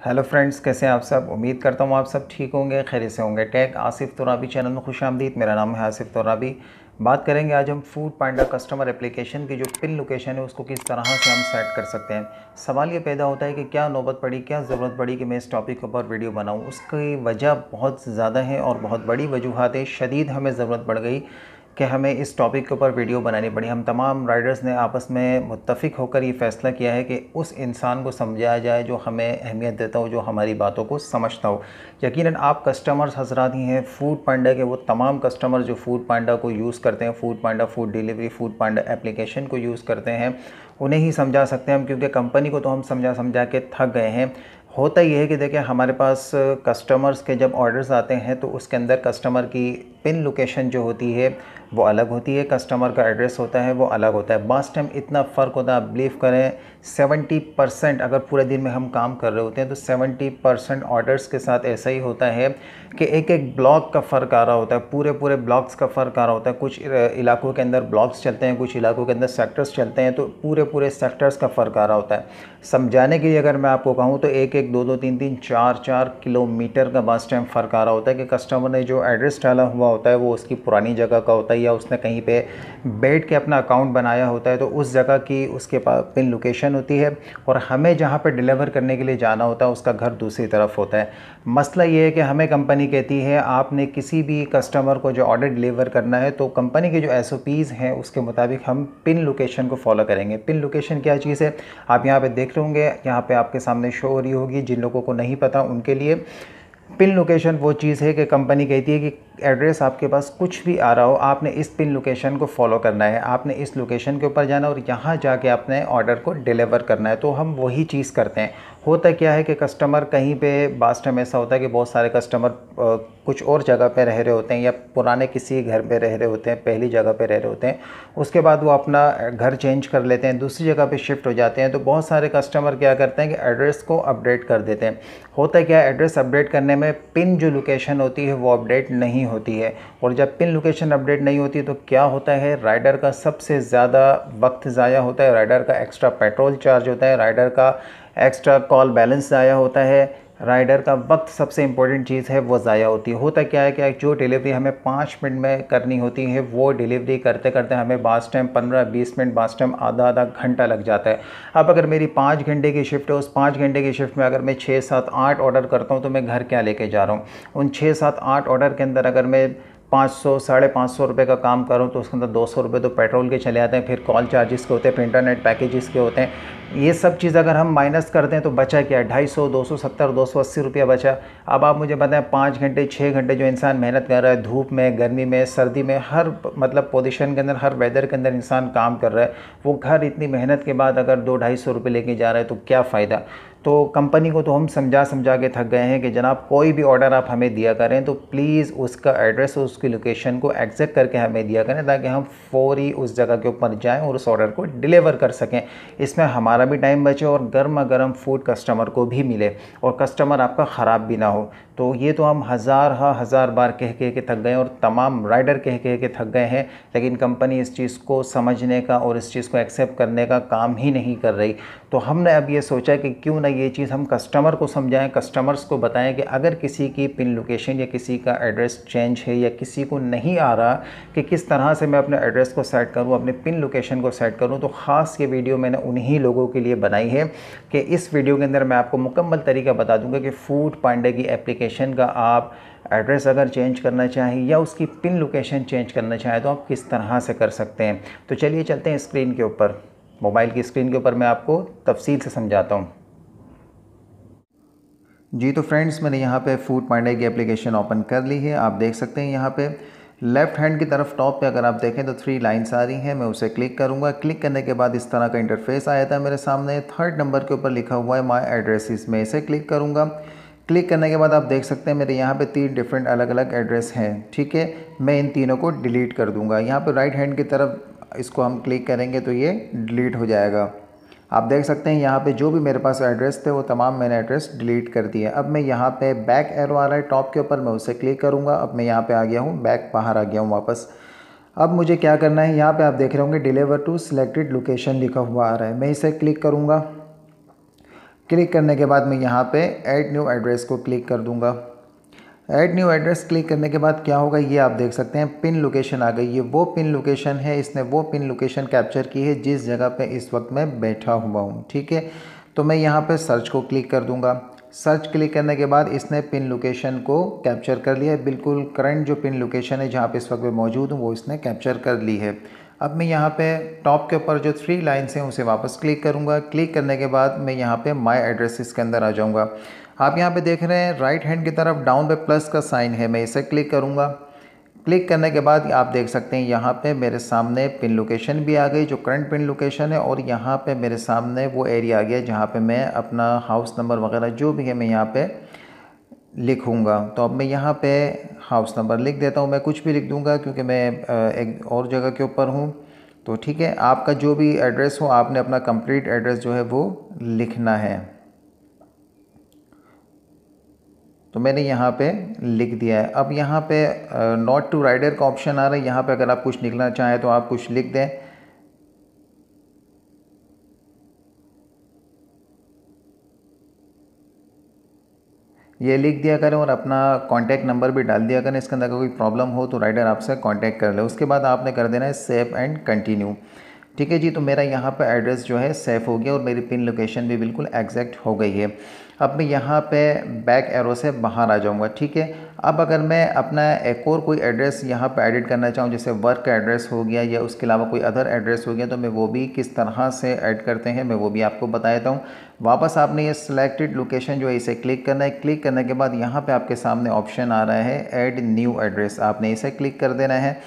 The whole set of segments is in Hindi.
हेलो फ्रेंड्स, कैसे हैं आप सब। उम्मीद करता हूँ आप सब ठीक होंगे, खैरियत से होंगे। टेक आसिफ तोराबी चैनल में खुशामदीद। मेरा नाम है आसिफ तोराबी। बात करेंगे आज हम फूड पांडा कस्टमर एप्लीकेशन की जो पिन लोकेशन है उसको किस तरह से हम सेट कर सकते हैं। सवाल ये पैदा होता है कि क्या नौबत पड़ी, क्या ज़रूरत पड़ी कि मैं इस टॉपिक के ऊपर वीडियो बनाऊँ। उसकी वजह बहुत ज़्यादा है और बहुत बड़ी वजूहत है। शदीद हमें ज़रूरत पड़ गई कि हमें इस टॉपिक के ऊपर वीडियो बनानी पड़ी। हम तमाम राइडर्स ने आपस में मुत्तफ़िक होकर ये फ़ैसला किया है कि उस इंसान को समझाया जाए जो हमें अहमियत देता हो, जो हमारी बातों को समझता हो। यकीनन आप कस्टमर्स हज़रात ही हैं फूड पांडा के, वो तमाम कस्टमर जो फूड पांडा को यूज़ करते हैं, फूड पांडा फूड डिलीवरी, फूड पांडा एप्लीकेशन को यूज़ करते हैं, उन्हें ही समझा सकते हैं हम, क्योंकि कंपनी को तो हम समझा समझा के थक गए हैं। होता ये है कि देखिए, हमारे पास कस्टमर्स के जब ऑर्डर्स आते हैं तो उसके अंदर कस्टमर की पिन लोकेशन जो होती है वो अलग होती है, कस्टमर का एड्रेस होता है वो अलग होता है। बास टाइम इतना फ़र्क होता है, आप बिलीव करें 70% अगर पूरे दिन में हम काम कर रहे होते हैं तो 70% ऑर्डर्स के साथ ऐसा ही होता है कि एक एक ब्लॉक का फ़र्क आ रहा होता है, पूरे पूरे ब्लॉक्स का फ़र्क आ रहा होता है। कुछ इलाकों के अंदर ब्लॉक्स चलते हैं, कुछ इलाकों के अंदर सेक्टर्स चलते हैं, तो पूरे पूरे सेक्टर्स का फ़र्क आ रहा होता है। समझाने के लिए अगर मैं आपको कहूँ तो एक एक दो दो तीन तीन चार चार किलोमीटर का बास टाइम फ़र्क आ रहा होता है कि कस्टमर ने जो एड्रेस डाला हुआ होता है वो उसकी पुरानी जगह का होता है, या उसने कहीं पे बैठ के अपना अकाउंट बनाया होता है तो उस जगह की उसके पास पिन लोकेशन होती है, और हमें जहाँ पे डिलीवर करने के लिए जाना होता है उसका घर दूसरी तरफ होता है। मसला ये है कि हमें कंपनी कहती है आपने किसी भी कस्टमर को जो ऑर्डर डिलीवर करना है तो कंपनी के जो SOPs हैं उसके मुताबिक हम पिन लोकेशन को फॉलो करेंगे। पिन लोकेशन क्या चीज़ है आप यहाँ पे देख रहे होंगे, यहाँ पे आपके सामने शो हो रही होगी। जिन लोगों को नहीं पता उनके लिए पिन लोकेशन वो चीज़ है कि कंपनी कहती है कि एड्रेस आपके पास कुछ भी आ रहा हो, आपने इस पिन लोकेशन को फॉलो करना है, आपने इस लोकेशन के ऊपर जाना और यहाँ जाके आपने ऑर्डर को डिलीवर करना है। तो हम वही चीज़ करते हैं। होता क्या है कि कस्टमर कहीं पे बास टाइम ऐसा होता है कि बहुत सारे कस्टमर कुछ और जगह पे रह रहे होते हैं या पुराने किसी घर पे रह रहे होते हैं, पहली जगह पे रह रहे होते हैं, उसके बाद वो अपना घर चेंज कर लेते हैं, दूसरी जगह पे शिफ्ट हो जाते हैं। तो बहुत सारे कस्टमर क्या करते हैं कि एड्रेस को अपडेट कर देते हैं। होता क्या है, एड्रेस अपडेट करने में पिन जो लोकेशन होती है वो अपडेट नहीं होती है, और जब पिन लोकेशन अपडेट नहीं होती तो क्या होता है, राइडर का सबसे ज़्यादा वक्त ज़ाया होता है, राइडर का एक्स्ट्रा पेट्रोल चार्ज होता है, राइडर का एक्स्ट्रा कॉल बैलेंस ज़ाया होता है, राइडर का वक्त सबसे इंपॉर्टेंट चीज़ है वो ज़ाया होती है। होता क्या है कि जो डिलीवरी हमें 5 मिनट में करनी होती है वो डिलीवरी करते करते हमें बास टाइम 15-20 मिनट, बास टाइम आधा आधा घंटा लग जाता है। अब अगर मेरी 5 घंटे की शिफ्ट है, उस 5 घंटे की शिफ्ट में अगर मैं 6-7-8 ऑर्डर करता हूँ तो मैं घर क्या लेके जा रहा हूँ। उन 6-7-8 ऑर्डर के अंदर अगर मैं 500-550 रुपये का काम करूँ तो उसके अंदर 200 रुपये तो पेट्रोल के चले आते हैं, फिर कॉल चार्जेस के होते हैं, फिर इंटरनेट पैकेजेस के होते हैं। ये सब चीज़ अगर हम माइनस करते हैं तो बचा क्या, 250, 270, 280 रुपया बचा। अब आप मुझे बताएं 5 घंटे 6 घंटे जो इंसान मेहनत कर रहा है, धूप में, गर्मी में, सर्दी में, हर मतलब पोजीशन के अंदर, हर वेदर के अंदर इंसान काम कर रहा है, वो घर इतनी मेहनत के बाद अगर 200-250 रुपये लेके जा रहा है तो क्या फ़ायदा। तो कंपनी को तो हम समझा समझा के थक गए हैं कि जनाब कोई भी ऑर्डर आप हमें दिया करें तो प्लीज़ उसका एड्रेस और उसकी लोकेशन को एग्जैक्ट करके हमें दिया करें, ताकि हम फौरी उस जगह के ऊपर जाएं और उस ऑर्डर को डिलीवर कर सकें। इसमें हमारा भी टाइम बचे और गर्मा गर्म फूड कस्टमर को भी मिले और कस्टमर आपका ख़राब भी ना हो। तो ये तो हम हज़ार बार कह के थक गए और तमाम राइडर कह के थक गए हैं, लेकिन कंपनी इस चीज़ को समझने का और इस चीज़ को एक्सेप्ट करने का काम ही नहीं कर रही। तो हमने अब ये सोचा कि क्यों ना ये चीज़ हम कस्टमर को समझाएं, कस्टमर्स को बताएं कि अगर किसी की पिन लोकेशन या किसी का एड्रेस चेंज है या किसी को नहीं आ रहा कि किस तरह से मैं अपने एड्रेस को सेट करूं, अपने पिन लोकेशन को सेट करूं, तो ख़ास ये वीडियो मैंने उन्हीं लोगों के लिए बनाई है कि इस वीडियो के अंदर मैं आपको मुकम्मल तरीका बता दूंगा कि फूड पांडा की एप्लीकेशन का आप एड्रेस अगर चेंज करना चाहें या उसकी पिन लोकेशन चेंज करना चाहें तो आप किस तरह से कर सकते हैं। तो चलिए चलते हैं स्क्रीन के ऊपर, मोबाइल की स्क्रीन के ऊपर मैं आपको तफसील से समझाता हूँ। जी तो फ्रेंड्स, मैंने यहाँ पे फूड पांडा की एप्लीकेशन ओपन कर ली है। आप देख सकते हैं यहाँ पे लेफ़्ट हैंड की तरफ टॉप पे अगर आप देखें तो 3 लाइन्स आ रही हैं। मैं उसे क्लिक करूँगा। क्लिक करने के बाद इस तरह का इंटरफेस आया था मेरे सामने। 3rd नंबर के ऊपर लिखा हुआ है माई एड्रेसेस, में इसे क्लिक करूँगा। क्लिक करने के बाद आप देख सकते हैं मेरे यहाँ पे 3 डिफरेंट अलग अलग एड्रेस हैं। ठीक है, मैं इन तीनों को डिलीट कर दूँगा। यहाँ पर राइट हैंड की तरफ इसको हम क्लिक करेंगे तो ये डिलीट हो जाएगा। आप देख सकते हैं यहाँ पे जो भी मेरे पास एड्रेस थे वो तमाम मैंने एड्रेस डिलीट कर दिए। अब मैं यहाँ पे बैक एरो आ रहा है टॉप के ऊपर, मैं उसे क्लिक करूँगा। अब मैं यहाँ पे आ गया हूँ, बैक बाहर आ गया हूँ वापस। अब मुझे क्या करना है, यहाँ पे आप देख रहे होंगे डिलीवर टू सिलेक्टेड लोकेशन लिखा हुआ आ रहा है, मैं इसे क्लिक करूँगा। क्लिक करने के बाद मैं यहाँ पे ऐड न्यू एड्रेस को क्लिक कर दूँगा। ऐड न्यू एड्रेस क्लिक करने के बाद क्या होगा, ये आप देख सकते हैं पिन लोकेशन आ गई। ये वो पिन लोकेशन है, इसने वो पिन लोकेशन कैप्चर की है जिस जगह पे इस वक्त मैं बैठा हुआ हूँ। ठीक है, तो मैं यहाँ पे सर्च को क्लिक कर दूँगा। सर्च क्लिक करने के बाद इसने पिन लोकेशन को कैप्चर कर लिया है। बिल्कुल करंट जो पिन लोकेशन है जहाँ पे इस वक्त मैं मौजूद हूँ वो इसने कैप्चर कर ली है। अब मैं यहाँ पे टॉप के ऊपर जो 3 लाइन्स हैं उसे वापस क्लिक करूँगा। क्लिक करने के बाद मैं यहाँ पे माय एड्रेसेस के अंदर आ जाऊँगा। आप यहाँ पे देख रहे हैं राइट हैंड की तरफ डाउन पे प्लस का साइन है, मैं इसे क्लिक करूँगा। क्लिक करने के बाद आप देख सकते हैं यहाँ पे मेरे सामने पिन लोकेशन भी आ गई जो करंट पिन लोकेशन है, और यहाँ पे मेरे सामने वो एरिया आ गया जहाँ पे मैं अपना हाउस नंबर वगैरह जो भी है मैं यहाँ पे लिखूँगा। तो अब मैं यहाँ पे हाउस नंबर लिख देता हूँ। मैं कुछ भी लिख दूँगा क्योंकि मैं एक और जगह के ऊपर हूँ। तो ठीक है, आपका जो भी एड्रेस हो आपने अपना कंप्लीट एड्रेस जो है वो लिखना है। तो मैंने यहाँ पे लिख दिया है। अब यहाँ पे नॉट टू राइडर का ऑप्शन आ रहा है। यहाँ पे अगर आप कुछ लिखना चाहें तो आप कुछ लिख दें। ये लिख दिया करें और अपना कॉन्टैक्ट नंबर भी डाल दिया करें। इसके अंदर अगर कोई प्रॉब्लम हो तो राइडर आपसे कांटेक्ट कर ले। उसके बाद आपने कर देना है सेव एंड कंटिन्यू। ठीक है जी, तो मेरा यहाँ पे एड्रेस जो है सेव हो गया और मेरी पिन लोकेशन भी बिल्कुल एग्जैक्ट हो गई है। अब मैं यहाँ पे बैक एरो से बाहर आ जाऊँगा। ठीक है, अब अगर मैं अपना एक और कोई एड्रेस यहाँ पे एडिट करना चाहूँ, जैसे वर्क का एड्रेस हो गया या उसके अलावा कोई अदर एड्रेस हो गया, तो मैं वो भी किस तरह से ऐड करते हैं मैं वो भी आपको बता देता हूँ। वापस आपने ये सिलेक्टेड लोकेशन जो है इसे क्लिक करना है। क्लिक करने के बाद यहाँ पे आपके सामने ऑप्शन आ रहा है ऐड न्यू एड्रेस, आपने इसे क्लिक कर देना है।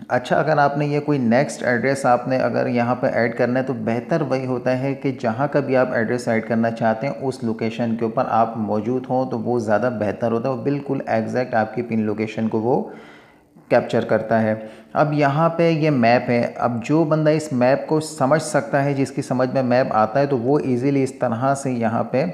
अच्छा, अगर आपने ये कोई नेक्स्ट एड्रेस आपने अगर यहाँ पर ऐड करना है तो बेहतर वही होता है कि जहाँ का भी आप एड्रेस ऐड करना चाहते हैं उस लोकेशन के ऊपर आप मौजूद हों, तो वो ज़्यादा बेहतर होता है। वो बिल्कुल एग्जैक्ट आपकी पिन लोकेशन को वो कैप्चर करता है। अब यहाँ पे ये मैप है। अब जो बंदा इस मैप को समझ सकता है, जिसकी समझ में मैप आता है, तो वो इजीली इस तरह से यहाँ पे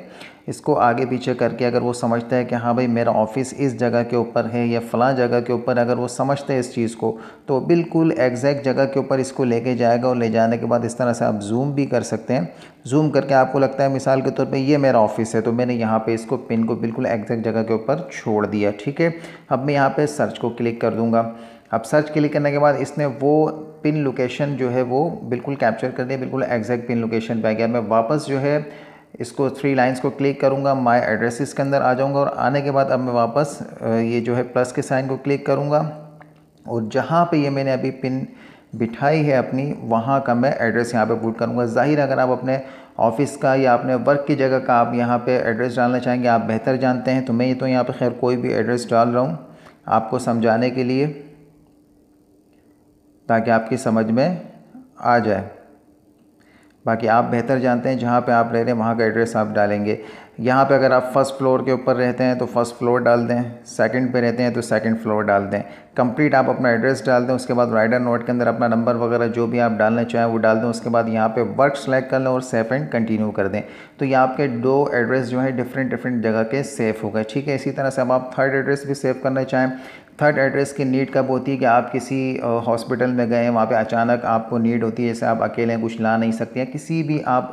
इसको आगे पीछे करके अगर वो समझता है कि हाँ भाई मेरा ऑफिस इस जगह के ऊपर है या फ़लाँ जगह के ऊपर, अगर वो समझते हैं इस चीज़ को, तो बिल्कुल एग्जैक्ट जगह के ऊपर इसको लेके जाएगा। और ले जाने के बाद इस तरह से आप जूम भी कर सकते हैं। जूम करके आपको लगता है मिसाल के तौर पे ये मेरा ऑफिस है, तो मैंने यहाँ पे इसको पिन को बिल्कुल एग्जैक्ट जगह के ऊपर छोड़ दिया। ठीक है, अब मैं यहाँ पे सर्च को क्लिक कर दूँगा। अब सर्च क्लिक करने के बाद इसने वो पिन लोकेशन जो है वो बिल्कुल कैप्चर कर दिया, बिल्कुल एग्जैक्ट पिन लोकेशन पे आ गया। मैं वापस जो है इसको 3 लाइंस को क्लिक करूँगा, माय एड्रेसेस के अंदर आ जाऊँगा, और आने के बाद अब मैं वापस ये जो है प्लस के साइन को क्लिक करूँगा, और जहाँ पे ये मैंने अभी पिन बिठाई है अपनी, वहाँ का मैं एड्रेस यहाँ पे पुट करूँगा। ज़ाहिर अगर आप अपने ऑफिस का या अपने वर्क की जगह का आप यहाँ पे एड्रेस डालना चाहेंगे, आप बेहतर जानते हैं, तो मैं ये तो यहाँ पे खैर कोई भी एड्रेस डाल रहा हूँ आपको समझाने के लिए, ताकि आपकी समझ में आ जाए। बाकी आप बेहतर जानते हैं जहाँ पे आप रह रहे हैं वहाँ का एड्रेस आप डालेंगे। यहाँ पे अगर आप फर्स्ट फ्लोर के ऊपर रहते हैं तो फर्स्ट फ्लोर डाल दें, सेकंड पे रहते हैं तो सेकंड फ्लोर डाल दें। कंप्लीट आप अपना एड्रेस डाल दें। उसके बाद राइडर नोट के अंदर अपना नंबर वगैरह जो भी आप डालना चाहें वो डाल दें। उसके बाद यहाँ पे वर्क सेलेक्ट कर लें और सेव एंड कंटिन्यू कर दें। तो ये आपके 2 एड्रेस जो है डिफरेंट जगह के सेव हो गए। ठीक है, इसी तरह से अब आप थर्ड एड्रेस भी सेव करना चाहें। थर्ड एड्रेस की नीड कब होती है कि आप किसी हॉस्पिटल में गए हैं, वहाँ पे अचानक आपको नीड होती है, जैसे आप अकेले हैं, कुछ ला नहीं सकते हैं, किसी भी आप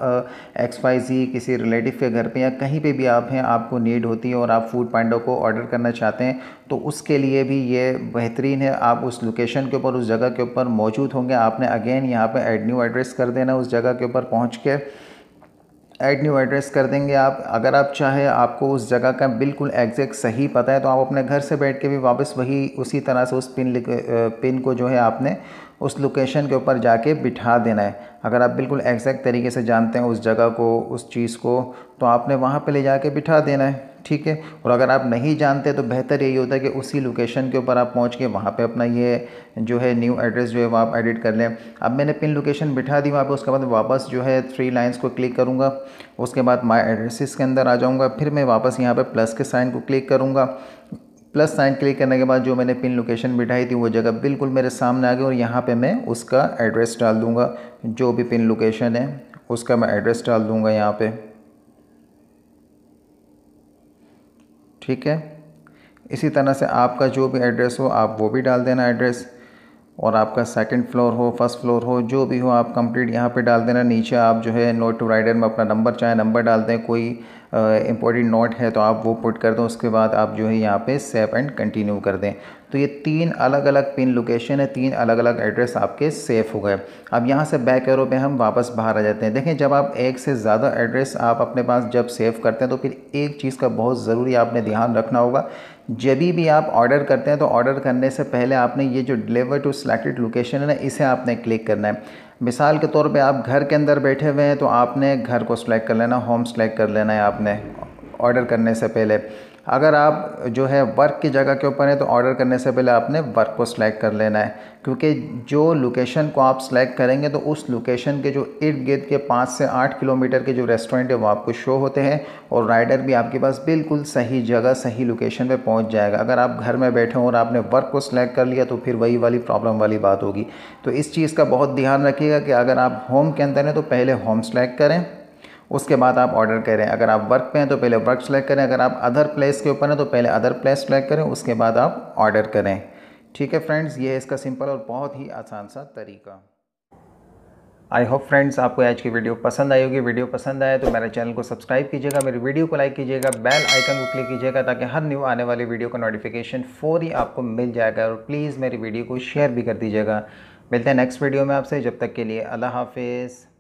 XYZ किसी रिलेटिव के घर पे या कहीं पे भी आप हैं, आपको नीड होती है और आप फूड पांडा को ऑर्डर करना चाहते हैं, तो उसके लिए भी ये बेहतरीन है। आप उस लोकेशन के ऊपर, उस जगह के ऊपर मौजूद होंगे। आपने अगेन यहाँ पर ऐड न्यू एड्रेस कर देना। उस जगह के ऊपर पहुँच के ऐड न्यू एड्रेस कर देंगे आप। अगर आप चाहें आपको उस जगह का बिल्कुल एग्जैक्ट सही पता है, तो आप अपने घर से बैठ के भी वापस वही उसी तरह से उस पिन को जो है आपने उस लोकेशन के ऊपर जाके बिठा देना है। अगर आप बिल्कुल एग्जैक्ट तरीके से जानते हैं उस जगह को, उस चीज़ को, तो आपने वहाँ पे ले जाके बिठा देना है। ठीक है, और अगर आप नहीं जानते तो बेहतर यही होता है कि उसी लोकेशन के ऊपर आप पहुँच के वहाँ पे अपना ये जो है न्यू एड्रेस जो है वो आप एडिट कर लें। अब मैंने पिन लोकेशन बिठा दी वहाँ पे। उसके बाद वापस जो है 3 लाइन्स को क्लिक करूँगा। उसके बाद माय एड्रेसेस के अंदर आ जाऊँगा। फिर मैं वापस यहाँ पे प्लस के साइन को क्लिक करूँगा। प्लस साइन क्लिक करने के बाद जो मैंने पिन लोकेशन बिठाई थी वो जगह बिल्कुल मेरे सामने आ गई, और यहाँ पे मैं उसका एड्रेस डाल दूँगा। जो भी पिन लोकेशन है उसका मैं एड्रेस डाल दूँगा यहाँ पे। ठीक है, इसी तरह से आपका जो भी एड्रेस हो आप वो भी डाल देना एड्रेस। और आपका सेकंड फ्लोर हो, फर्स्ट फ्लोर हो, जो भी हो आप कंप्लीट यहाँ पे डाल देना। नीचे आप जो है नोट टू राइडर में अपना नंबर चाहे नंबर डाल दें, कोई इंपॉर्टेंट नोट है तो आप वो पुट कर दें। उसके बाद आप जो है यहाँ पे सेव एंड कंटिन्यू कर दें। तो ये 3 अलग अलग पिन लोकेशन है, 3 अलग अलग एड्रेस आपके सेफ हो गए। अब यहाँ से बैक एरो पे हम वापस बाहर आ जाते हैं। देखें, जब आप एक से ज़्यादा एड्रेस आप अपने पास जब सेव करते हैं तो फिर एक चीज़ का बहुत ज़रूरी आपने ध्यान रखना होगा। जब भी आप ऑर्डर करते हैं तो ऑर्डर करने से पहले आपने ये जो डिलीवर टू सिलेक्टेड लोकेशन है ना, इसे आपने क्लिक करना है। मिसाल के तौर पे आप घर के अंदर बैठे हुए हैं तो आपने घर को सिलेक्ट कर लेना, होम सेलेक्ट कर लेना है आपने ऑर्डर करने से पहले। अगर आप जो है वर्क की जगह के ऊपर है तो ऑर्डर करने से पहले आपने वर्क को सिलेक्ट कर लेना है, क्योंकि जो लोकेशन को आप सिलेक्ट करेंगे तो उस लोकेशन के जो इर्द गिर्द के 5 से 8 किलोमीटर के जो रेस्टोरेंट है वो आपको शो होते हैं और राइडर भी आपके पास बिल्कुल सही जगह सही लोकेशन पे पहुंच जाएगा। अगर आप घर में बैठे हो और आपने वर्क को सिलेक्ट कर लिया तो फिर वही वाली प्रॉब्लम वाली बात होगी। तो इस चीज़ का बहुत ध्यान रखिएगा कि अगर आप होम के अंदर हैं तो पहले होम सेलेक्ट करें, उसके बाद आप ऑर्डर करें। अगर आप वर्क पे हैं तो पहले वर्क सेलेक्ट करें, अगर आप अदर प्लेस के ऊपर हैं तो पहले अदर प्लेस सेलेक्ट करें, उसके बाद आप ऑर्डर करें। ठीक है फ्रेंड्स, ये है इसका सिंपल और बहुत ही आसान सा तरीका। आई होप फ्रेंड्स आपको आज की वीडियो पसंद आई होगी। वीडियो पसंद आए तो मेरे चैनल को सब्सक्राइब कीजिएगा, मेरी वीडियो को लाइक कीजिएगा, बेल आइकन को क्लिक कीजिएगा ताकि हर न्यू आने वाली वीडियो का नोटिफिकेशन फौरी आपको मिल जाएगा। और प्लीज़ मेरी वीडियो को शेयर भी कर दीजिएगा। मिलते हैं नेक्स्ट वीडियो में आपसे, जब तक के लिए अल्लाह हाफिज़।